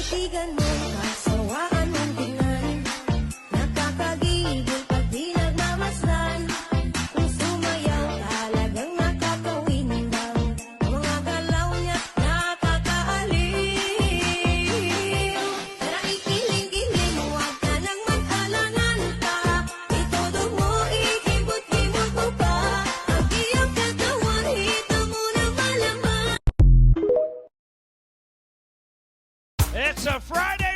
titigan mo, kasawaan mong tingnan. Nakakagigil pag di nagmamasdan. Kung sumayaw talagang nakakawindang. Mga galaw niya nakakaaliw. Tara ikiling-giling, huwag ka nang mag-alangan pa. Itodo mo, ikibot-kibot mo pa. Ang iyong katawan, hito mo na malaman. It's a Friday